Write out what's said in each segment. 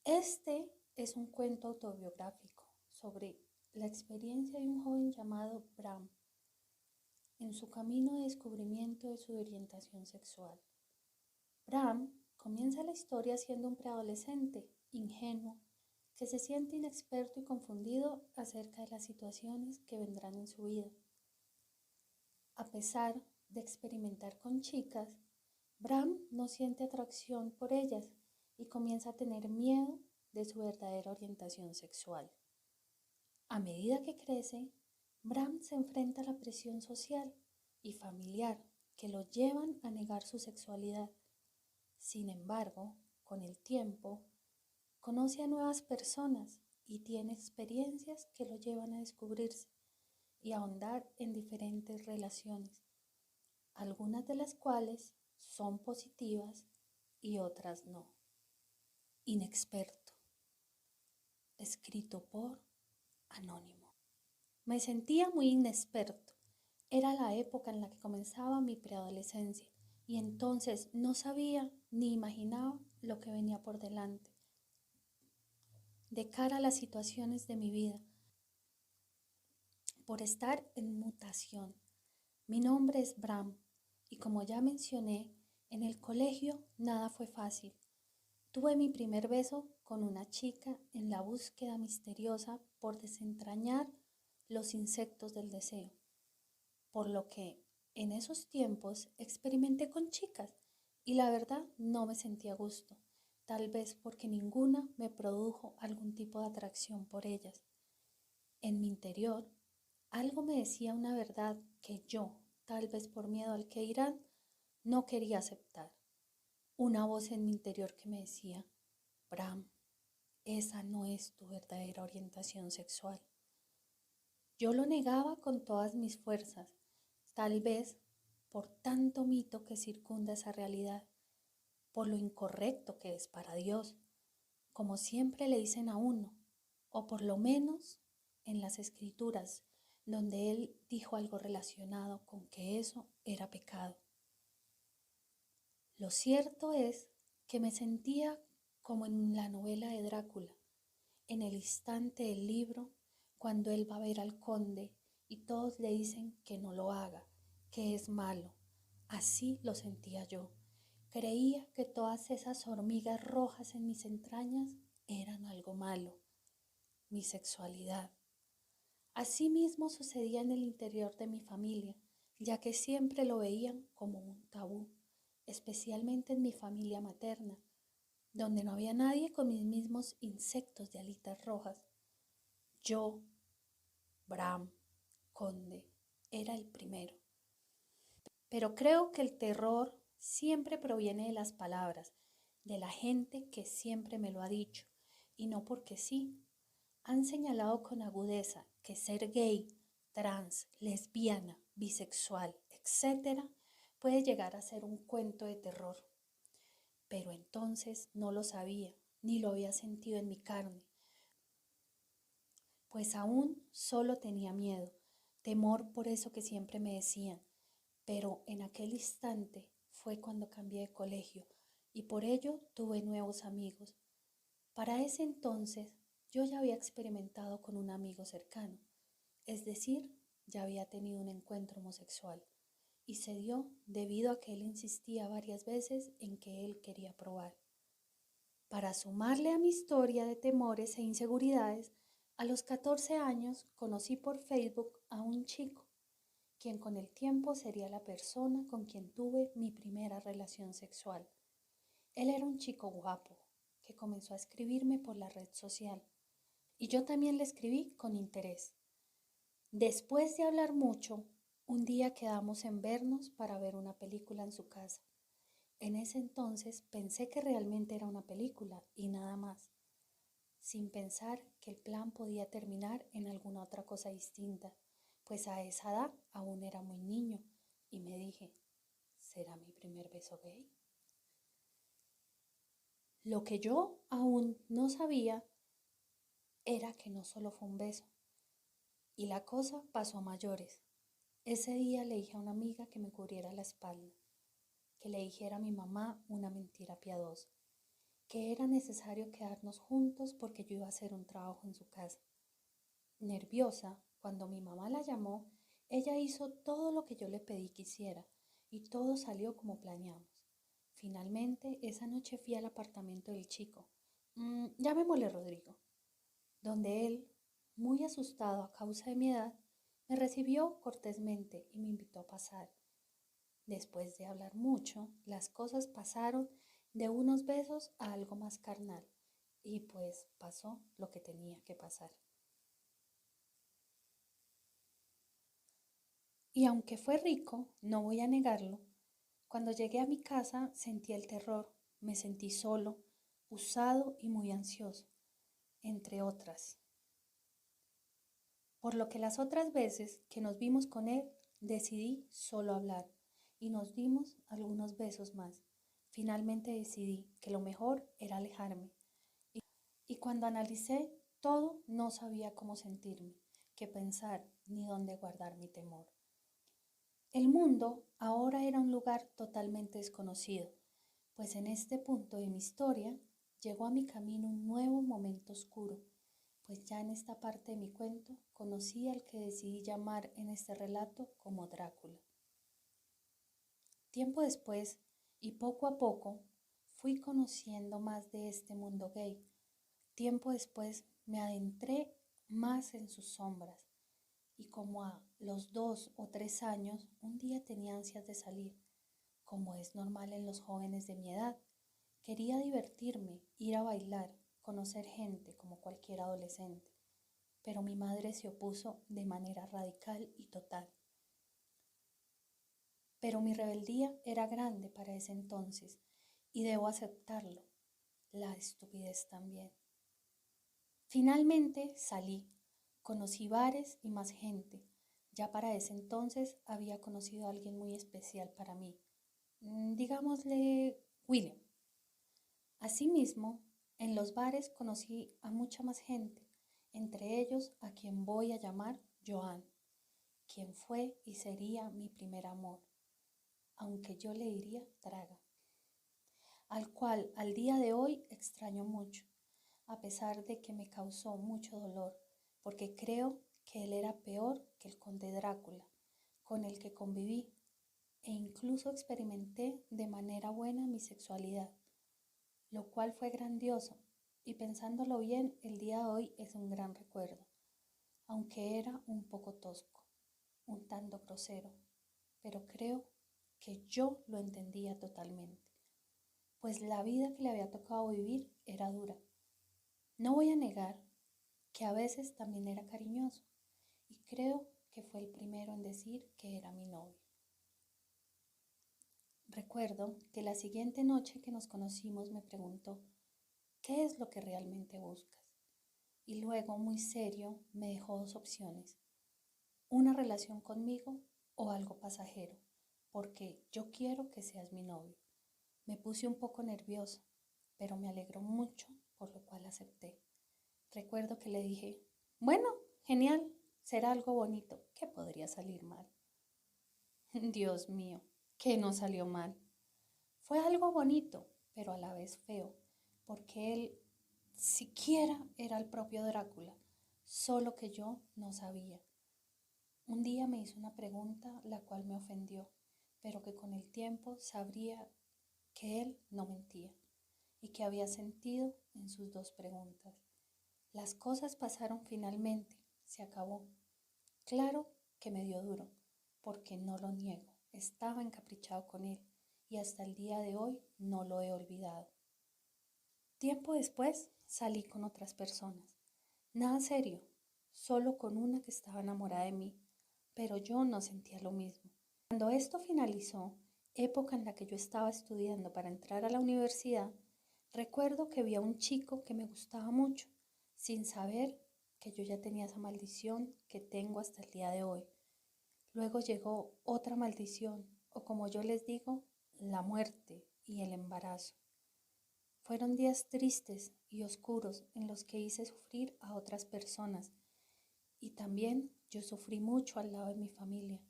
Este es un cuento autobiográfico sobre la experiencia de un joven llamado Bram en su camino de descubrimiento de su orientación sexual. Bram comienza la historia siendo un preadolescente, ingenuo, que se siente inexperto y confundido acerca de las situaciones que vendrán en su vida. A pesar de experimentar con chicas, Bram no siente atracción por ellas y comienza a tener miedo de su verdadera orientación sexual. A medida que crece, Bram se enfrenta a la presión social y familiar que lo llevan a negar su sexualidad. Sin embargo, con el tiempo, conoce a nuevas personas y tiene experiencias que lo llevan a descubrirse y a ahondar en diferentes relaciones, algunas de las cuales son positivas y otras no. Inexperto. Escrito por Anónimo. Me sentía muy inexperto. Era la época en la que comenzaba mi preadolescencia y entonces no sabía ni imaginaba lo que venía por delante. De cara a las situaciones de mi vida, por estar en mutación. Mi nombre es Bram y como ya mencioné, en el colegio nada fue fácil. Tuve mi primer beso con una chica en la búsqueda misteriosa por desentrañar los insectos del deseo, por lo que en esos tiempos experimenté con chicas y la verdad no me sentía a gusto, tal vez porque ninguna me produjo algún tipo de atracción por ellas. En mi interior, algo me decía una verdad que yo, tal vez por miedo al que dirán, no quería aceptar. Una voz en mi interior que me decía, Bram, esa no es tu verdadera orientación sexual. Yo lo negaba con todas mis fuerzas, tal vez por tanto mito que circunda esa realidad, por lo incorrecto que es para Dios, como siempre le dicen a uno, o por lo menos en las escrituras, donde Él dijo algo relacionado con que eso era pecado. Lo cierto es que me sentía como en la novela de Drácula, en el instante del libro, cuando él va a ver al conde y todos le dicen que no lo haga, que es malo. Así lo sentía yo. Creía que todas esas hormigas rojas en mis entrañas eran algo malo, mi sexualidad. Asimismo sucedía en el interior de mi familia, ya que siempre lo veían como un tabú, especialmente en mi familia materna, donde no había nadie con mis mismos insectos de alitas rojas. Yo, Bram, conde, era el primero. Pero creo que el terror siempre proviene de las palabras, de la gente que siempre me lo ha dicho, y no porque sí. Han señalado con agudeza que ser gay, trans, lesbiana, bisexual, etc., puede llegar a ser un cuento de terror. Pero entonces no lo sabía, ni lo había sentido en mi carne, pues aún solo tenía miedo, temor por eso que siempre me decían. Pero en aquel instante fue cuando cambié de colegio y por ello tuve nuevos amigos. Para ese entonces yo ya había experimentado con un amigo cercano, es decir, ya había tenido un encuentro homosexual y se dio debido a que él insistía varias veces en que él quería probar. Para sumarle a mi historia de temores e inseguridades, a los 14 años conocí por Facebook a un chico, quien con el tiempo sería la persona con quien tuve mi primera relación sexual. Él era un chico guapo, que comenzó a escribirme por la red social, y yo también le escribí con interés. Después de hablar mucho, un día quedamos en vernos para ver una película en su casa. En ese entonces pensé que realmente era una película y nada más, sin pensar que el plan podía terminar en alguna otra cosa distinta, pues a esa edad aún era muy niño y me dije, ¿será mi primer beso gay? Lo que yo aún no sabía era que no solo fue un beso, y la cosa pasó a mayores. Ese día le dije a una amiga que me cubriera la espalda, que le dijera a mi mamá una mentira piadosa. que era necesario quedarnos juntos porque yo iba a hacer un trabajo en su casa. Nerviosa, cuando mi mamá la llamó, ella hizo todo lo que yo le pedí que hiciera y todo salió como planeamos. Finalmente, esa noche fui al apartamento del chico, llamémosle Rodrigo, donde él, muy asustado a causa de mi edad, me recibió cortésmente y me invitó a pasar. Después de hablar mucho, las cosas pasaron de unos besos a algo más carnal y pues pasó lo que tenía que pasar. Y aunque fue rico, no voy a negarlo, cuando llegué a mi casa sentí el terror, me sentí solo, usado y muy ansioso, entre otras. Por lo que las otras veces que nos vimos con él, decidí solo hablar y nos dimos algunos besos más. Finalmente decidí que lo mejor era alejarme. Y cuando analicé todo, no sabía cómo sentirme, qué pensar, ni dónde guardar mi temor. El mundo ahora era un lugar totalmente desconocido, pues en este punto de mi historia llegó a mi camino un nuevo momento oscuro, pues ya en esta parte de mi cuento conocí al que decidí llamar en este relato como Drácula. Tiempo después, y poco a poco, fui conociendo más de este mundo gay. Tiempo después me adentré más en sus sombras y como a los 2 o 3 años, un día tenía ansias de salir, como es normal en los jóvenes de mi edad. Quería divertirme, ir a bailar, conocer gente como cualquier adolescente, pero mi madre se opuso de manera radical y total. Pero mi rebeldía era grande para ese entonces y debo aceptarlo, la estupidez también. Finalmente salí, conocí bares y más gente. Ya para ese entonces había conocido a alguien muy especial para mí, digámosle William. Asimismo, en los bares conocí a mucha más gente, entre ellos a quien voy a llamar Joan, quien fue y sería mi primer amor, aunque yo le diría Traga, al cual al día de hoy extraño mucho, a pesar de que me causó mucho dolor, porque creo que él era peor que el conde Drácula, con el que conviví, e incluso experimenté de manera buena mi sexualidad, lo cual fue grandioso, y pensándolo bien, el día de hoy es un gran recuerdo, aunque era un poco tosco, un tanto grosero, pero creo que yo lo entendía totalmente, pues la vida que le había tocado vivir era dura. No voy a negar que a veces también era cariñoso, y creo que fue el primero en decir que era mi novio. Recuerdo que la siguiente noche que nos conocimos me preguntó, ¿qué es lo que realmente buscas? Y luego, muy serio, me dejó 2 opciones, una relación conmigo o algo pasajero, porque yo quiero que seas mi novio. Me puse un poco nerviosa, pero me alegró mucho, por lo cual acepté. Recuerdo que le dije, bueno, genial, será algo bonito, ¿qué podría salir mal? Dios mío, que no salió mal. Fue algo bonito, pero a la vez feo, porque él siquiera era el propio Drácula, solo que yo no sabía. Un día me hizo una pregunta la cual me ofendió, pero que con el tiempo sabría que él no mentía y que había sentido en sus 2 preguntas. Las cosas pasaron finalmente, se acabó. Claro que me dio duro, porque no lo niego, estaba encaprichado con él y hasta el día de hoy no lo he olvidado. Tiempo después salí con otras personas. Nada serio, solo con una que estaba enamorada de mí, pero yo no sentía lo mismo. Cuando esto finalizó, época en la que yo estaba estudiando para entrar a la universidad, recuerdo que vi a un chico que me gustaba mucho, sin saber que yo ya tenía esa maldición que tengo hasta el día de hoy. Luego llegó otra maldición, o como yo les digo, la muerte y el embarazo. Fueron días tristes y oscuros en los que hice sufrir a otras personas y también yo sufrí mucho al lado de mi familia,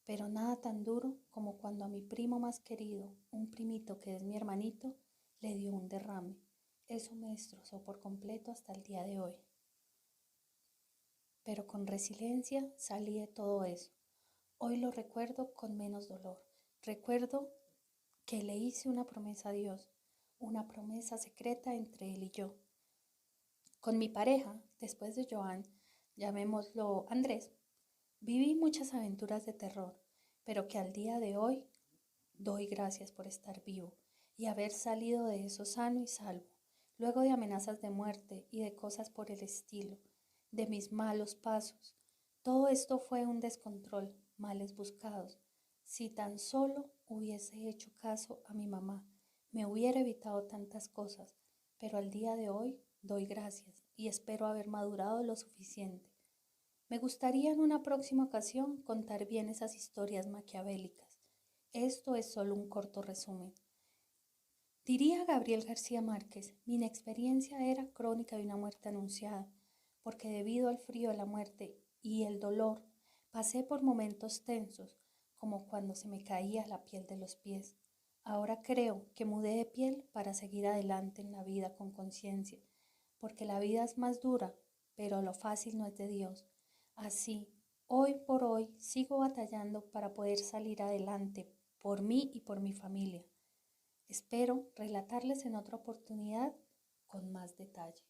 pero nada tan duro como cuando a mi primo más querido, un primito que es mi hermanito, le dio un derrame. Eso me destrozó por completo hasta el día de hoy. Pero con resiliencia salí de todo eso. Hoy lo recuerdo con menos dolor. Recuerdo que le hice una promesa a Dios, una promesa secreta entre él y yo. Con mi pareja, después de Joan, llamémoslo Andrés, viví muchas aventuras de terror, pero que al día de hoy doy gracias por estar vivo y haber salido de eso sano y salvo, luego de amenazas de muerte y de cosas por el estilo, de mis malos pasos. Todo esto fue un descontrol, males buscados. Si tan solo hubiese hecho caso a mi mamá, me hubiera evitado tantas cosas, pero al día de hoy doy gracias y espero haber madurado lo suficiente. Me gustaría en una próxima ocasión contar bien esas historias maquiavélicas. Esto es solo un corto resumen. Diría Gabriel García Márquez, mi inexperiencia era crónica de una muerte anunciada, porque debido al frío de la muerte y el dolor, pasé por momentos tensos, como cuando se me caía la piel de los pies. Ahora creo que mudé de piel para seguir adelante en la vida con conciencia, porque la vida es más dura, pero lo fácil no es de Dios. Así, hoy por hoy sigo batallando para poder salir adelante por mí y por mi familia. Espero relatarles en otra oportunidad con más detalle.